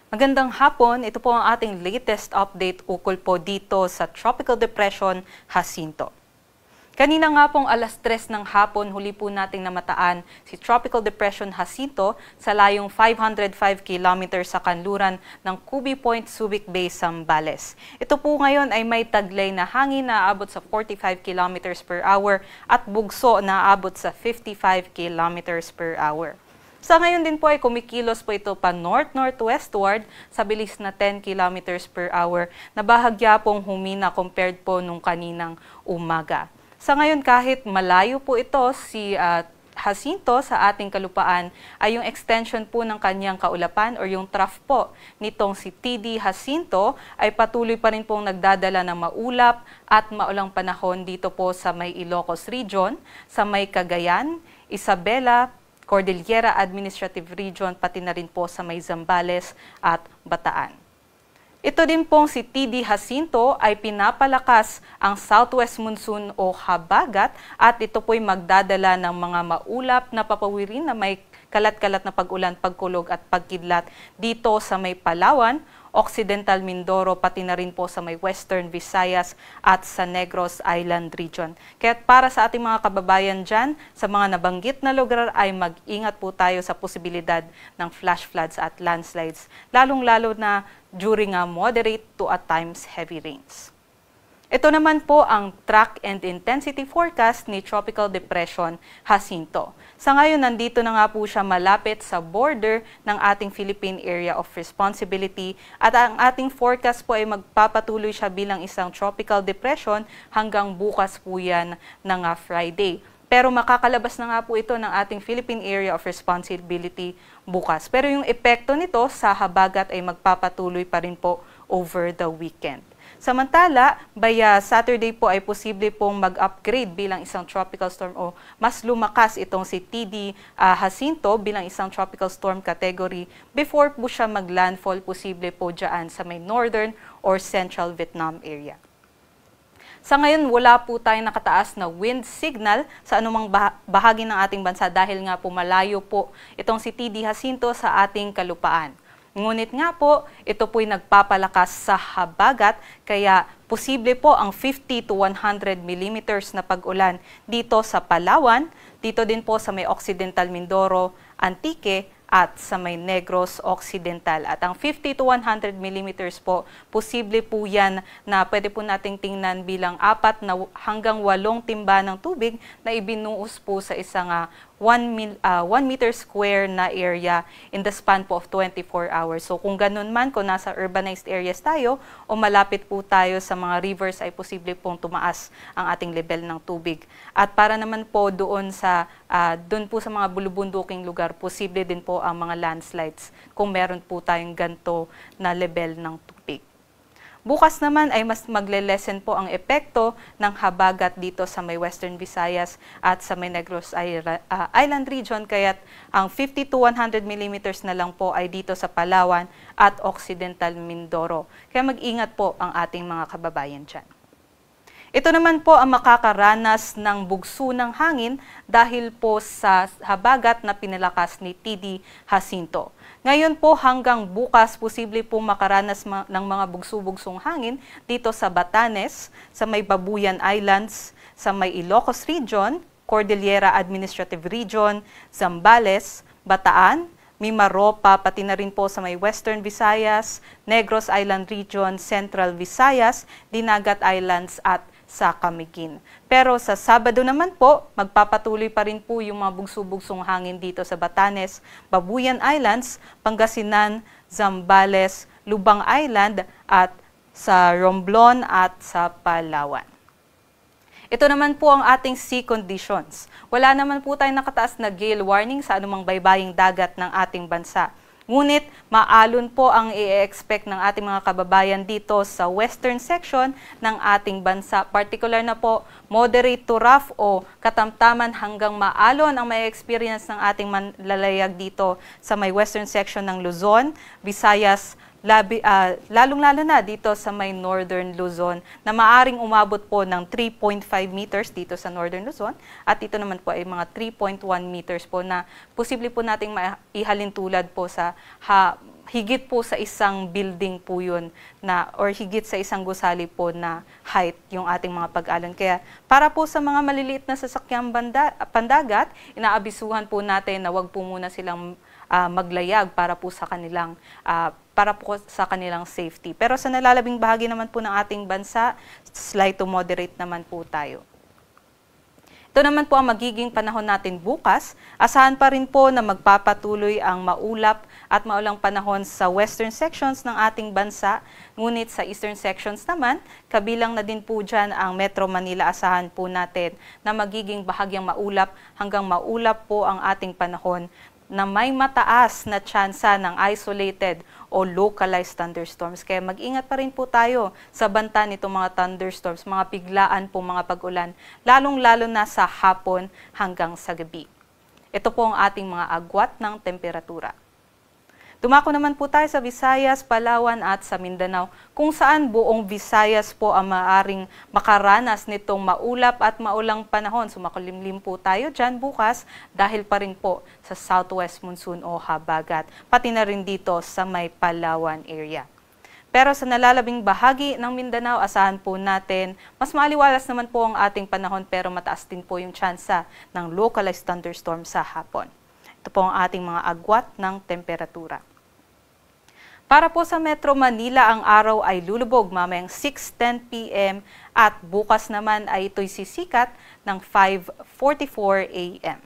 Magandang hapon, ito po ang ating latest update ukol po dito sa Tropical Depression Jacinto. Kanina nga pong alas 3 ng hapon, huli po nating namataan si Tropical Depression Jacinto sa layong 505 kilometers sa kanluran ng Cubi Point, Subic Bay, Zambales. Ito po ngayon ay may taglay na hangin na aabot sa 45 kilometers per hour at bugso na aabot sa 55 kilometers per hour. Sa ngayon din po ay kumikilos po ito pa north-northwestward sa bilis na 10 kilometers per hour na bahagya pong humina compared po nung kaninang umaga. Sa ngayon kahit malayo po ito si Jacinto sa ating kalupaan ay yung extension po ng kanyang kaulapan or yung trough po nitong si TD Jacinto ay patuloy pa rin pong nagdadala ng maulap at maulang panahon dito po sa may Ilocos Region, sa may Cagayan, Isabela, Cordillera Administrative Region, pati na rin po sa may Zambales at Bataan. Ito din pong si TD Jacinto ay pinapalakas ang southwest monsoon o habagat at ito po'y magdadala ng mga maulap na papawirin na may kalat-kalat na pag-ulan, pagkulog at pagkidlat dito sa may Palawan, Occidental Mindoro, pati na rin po sa may Western Visayas at sa Negros Island Region. Kaya para sa ating mga kababayan dyan, sa mga nabanggit na lugar ay mag-ingat po tayo sa posibilidad ng flash floods at landslides, lalong-lalo na during moderate to at times heavy rains. Ito naman po ang track and intensity forecast ni Tropical Depression Jacinto. Sa ngayon, nandito na nga po siya malapit sa border ng ating Philippine Area of Responsibility at ang ating forecast po ay magpapatuloy siya bilang isang tropical depression hanggang bukas po yan ng Friday. Pero makakalabas na nga po ito ng ating Philippine Area of Responsibility bukas. Pero yung epekto nito sa habagat ay magpapatuloy pa rin po over the weekend. Samantala, by Saturday po ay posible pong mag-upgrade bilang isang tropical storm o mas lumakas itong si TD Jacinto bilang isang tropical storm category before po siya mag-landfall posible po dyan sa may northern or central Vietnam area. Sa ngayon, wala po tayong nakataas na wind signal sa anumang bahagi ng ating bansa dahil nga po malayo po itong si TD Jacinto sa ating kalupaan. Ngunit nga po, ito po'y nagpapalakas sa habagat, kaya posible po ang 50 to 100 millimeters na pag-ulan dito sa Palawan, dito din po sa may Occidental Mindoro, Antique, at sa may Negros Occidental. At ang 50 to 100 millimeters po, posible po yan na pwede po nating tingnan bilang 4 hanggang 8 timba ng tubig na ibinuhos po sa isang 1 meter square na area in the span po of 24 hours. So kung ganun man, kung nasa urbanized areas tayo o malapit po tayo sa mga rivers ay posible pong tumaas ang ating level ng tubig. At para naman po doon po sa mga bulubunduking lugar, posible din po ang mga landslides kung meron po tayong ganito na level ng tubig. Bukas naman ay mas magle-lessen po ang epekto ng habagat dito sa may Western Visayas at sa may Negros Island Region, kaya't ang 50 to 100 millimeters na lang po ay dito sa Palawan at Occidental Mindoro. Kaya mag-ingat po ang ating mga kababayan dyan. Ito naman po ang makakaranas ng bugso ng hangin dahil po sa habagat na pinalakas ni TD Jacinto. Ngayon po hanggang bukas, posible po makaranas ng mga bugso-bugsong hangin dito sa Batanes, sa may Babuyan Islands, sa may Ilocos Region, Cordillera Administrative Region, Zambales, Bataan, Mimaropa, pati na rin po sa may Western Visayas, Negros Island Region, Central Visayas, Dinagat Islands at sa Camiguin. Pero sa Sabado naman po, magpapatuloy pa rin po yung mga bugso-bugsong hangin dito sa Batanes, Babuyan Islands, Pangasinan, Zambales, Lubang Island at sa Romblon at sa Palawan. Ito naman po ang ating sea conditions. Wala naman po tayong nakataas na gale warning sa anumang baybaying dagat ng ating bansa. Ngunit maalon po ang i-expect ng ating mga kababayan dito sa western section ng ating bansa. Particular na po, moderate to rough o katamtaman hanggang maalon ang may experience ng ating manlalayag dito sa may western section ng Luzon, Visayas, lalong-lalo na dito sa may Northern Luzon na maaring umabot po ng 3.5 meters dito sa Northern Luzon at ito naman po ay mga 3.1 meters po na posible po nating ihalin tulad po sa higit po sa isang building po yun na, or higit sa isang gusali po na height yung ating mga pag-alon. Kaya para po sa mga maliliit na sasakyang pandagat, inaabisuhan po natin na wag po muna silang maglayag para po sa kanilang safety. Pero sa nalalabing bahagi naman po ng ating bansa, slight to moderate naman po tayo. Ito naman po ang magiging panahon natin bukas. Asahan pa rin po na magpapatuloy ang maulap at maulang panahon sa western sections ng ating bansa. Ngunit sa eastern sections naman, kabilang na din po dyan ang Metro Manila. Asahan po natin na magiging bahagyang maulap hanggang maulap po ang ating panahon na may mataas na tsansa ng isolated o localized thunderstorms. Kaya mag-ingat pa rin po tayo sa banta nitong mga thunderstorms, mga biglaan po mga pag-ulan, lalong-lalo na sa hapon hanggang sa gabi. Ito po ang ating mga agwat ng temperatura. Dumako naman po tayo sa Visayas, Palawan at sa Mindanao, kung saan buong Visayas po ang maaaring makaranas nitong maulap at maulang panahon. So makulimlim po tayo dyan bukas dahil pa rin po sa southwest monsoon o habagat, pati na rin dito sa may Palawan area. Pero sa nalalabing bahagi ng Mindanao, asahan po natin, mas maaliwalas naman po ang ating panahon pero mataas din po yung tsansa ng localized thunderstorm sa hapon. Ito po ang ating mga agwat ng temperatura. Para po sa Metro Manila, ang araw ay lulubog mamayang 6:10 p.m. at bukas naman ay ito'y sisikat ng 5:44 a.m.